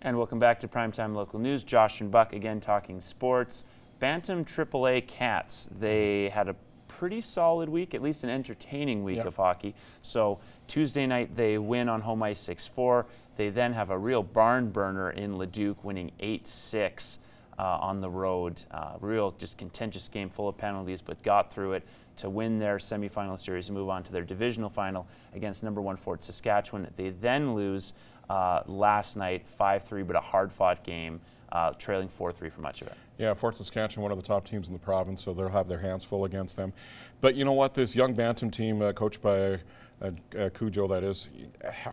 And welcome back to Primetime Local News. Josh and Buck again talking sports. Bantam AAA Cats, they had a pretty solid week, at least an entertaining week of hockey. So Tuesday night they win on home ice 6-4. They then have a real barn burner in Leduc, winning 8-6 on the road. Real just contentious game full of penalties, but got through it to win their semifinal series and move on to their divisional final against number 1 Fort Saskatchewan. They then lose last night 5-3, but a hard-fought game, trailing 4-3 for much of it. Yeah, Fort Saskatchewan, one of the top teams in the province, so they'll have their hands full against them. But you know what? This young Bantam team, coached by Cujo, that is,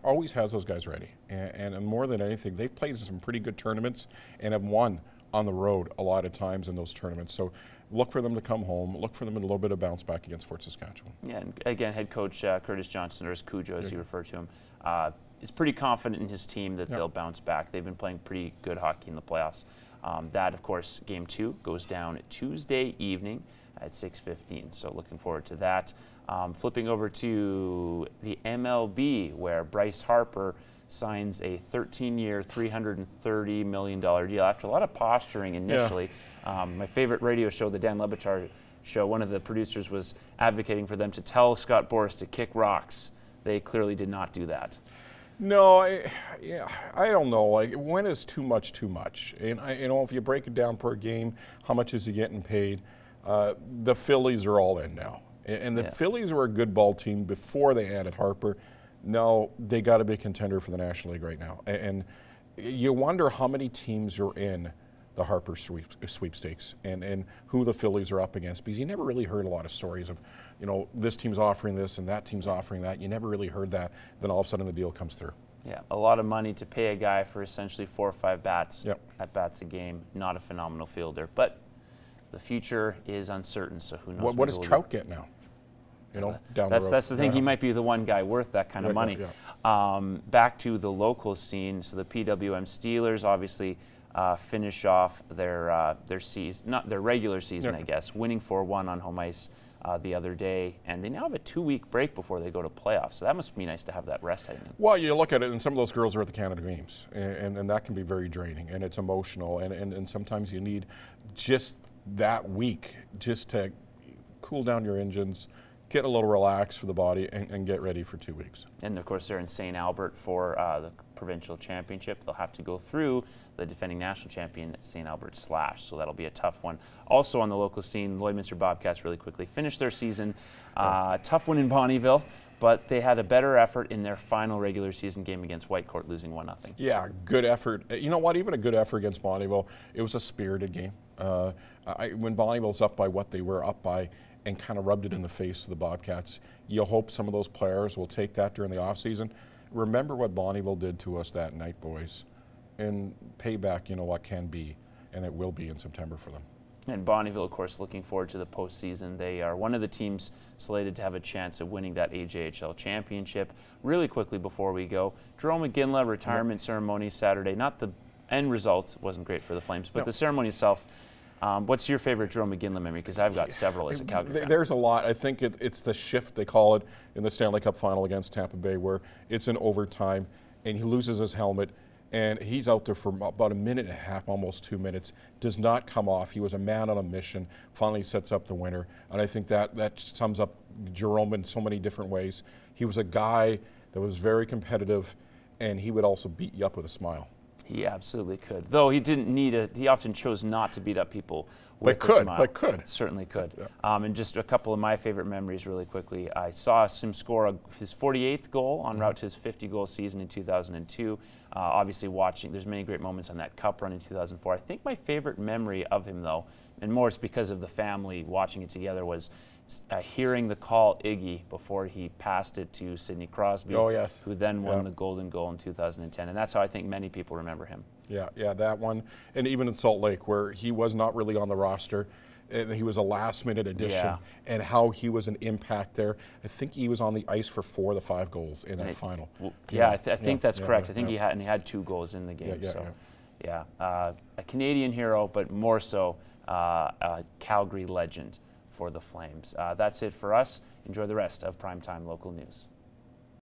always has those guys ready. And more than anything, they've played some pretty good tournaments and have won on the road a lot of times in those tournaments. So look for them to come home. Look for them in a little bit of bounce back against Fort Saskatchewan. Yeah, and again, head coach Curtis Johnson, or as Cujo, as you refer to him, is pretty confident in his team that they'll bounce back. They've been playing pretty good hockey in the playoffs. That, of course, Game 2 goes down Tuesday evening at 6:15, so looking forward to that. Flipping over to the MLB, where Bryce Harper signs a 13-year, $330 million deal after a lot of posturing initially. My favorite radio show, the Dan Le Batard show, one of the producers was advocating for them to tell Scott Boras to kick rocks. They clearly did not do that. No, I don't know. Like, when is too much too much? And if you break it down per game, how much is he getting paid? The Phillies are all in now, and the Phillies were a good ball team before they added Harper. No, they got to be a contender for the National League right now, and you wonder how many teams are in the Harper sweepstakes and who the Phillies are up against, because you never really heard a lot of stories of, this team's offering this and that team's offering that. You never really heard that. Then all of a sudden the deal comes through. Yeah, a lot of money to pay a guy for essentially 4 or 5 bats at bats a game. Not a phenomenal fielder, but the future is uncertain, so who knows. What does Trout get now? Down the road. That's the thing. He might be the one guy worth that kind of money. Back to the local scene. So the PWM Steelers obviously finish off their season, not their regular season, I guess, winning 4-1 on home ice the other day, and they now have a 2-week break before they go to playoffs. So that must be nice to have that rest heading in. Well, you look at it, and some of those girls are at the Canada Games, and that can be very draining, and it's emotional, and sometimes you need just that week just to cool down your engines, get a little relaxed for the body, and get ready for 2 weeks. And of course, they're in St. Albert for the provincial championship. They'll have to go through the defending national champion, St. Albert Slash, so that'll be a tough one. Also on the local scene, Lloydminster Bobcats really quickly finished their season. Tough one in Bonnyville, but they had a better effort in their final regular season game against Whitecourt, losing 1-0. Yeah, good effort. You know what, even a good effort against Bonnyville, it was a spirited game. When Bonnyville's up by what they were up by, and kind of rubbed it in the face of the Bobcats. You hope some of those players will take that during the offseason. Remember what Bonnyville did to us that night, boys, and payback, what can be, and it will be in September for them. And Bonnyville, of course, looking forward to the postseason. They are one of the teams slated to have a chance of winning that AJHL championship. Really quickly before we go, Jerome McGinley retirement ceremony Saturday. Not the end result wasn't great for the Flames, but the ceremony itself. What's your favorite Jerome McGinley memory? Because I've got several as a Calgary fan. There's a lot. I think it's the shift, they call it, in the Stanley Cup final against Tampa Bay, where it's in overtime, and he loses his helmet, and he's out there for about a minute and a half, almost 2 minutes, does not come off. He was a man on a mission, finally sets up the winner, and I think that sums up Jerome in so many different ways. He was a guy that was very competitive, and he would also beat you up with a smile. He absolutely could. Though he didn't need he often chose not to beat up people with a smile. But could. Certainly could. And just a couple of my favorite memories really quickly. I saw him score his 48th goal en route to his 50-goal season in 2002. Obviously watching, there's many great moments on that cup run in 2004. I think my favorite memory of him, though, and more it's because of the family watching it together, was hearing the call Iggy before he passed it to Sidney Crosby, who then won the Golden Goal in 2010. And that's how I think many people remember him. Yeah, that one. And even in Salt Lake, where he was not really on the roster, he was a last-minute addition, and how he was an impact there. I think he was on the ice for 4 of the 5 goals in that final. I think that's correct. I think he had 2 goals in the game. A Canadian hero, but more so a Calgary legend for the Flames. That's it for us. Enjoy the rest of Primetime Local News.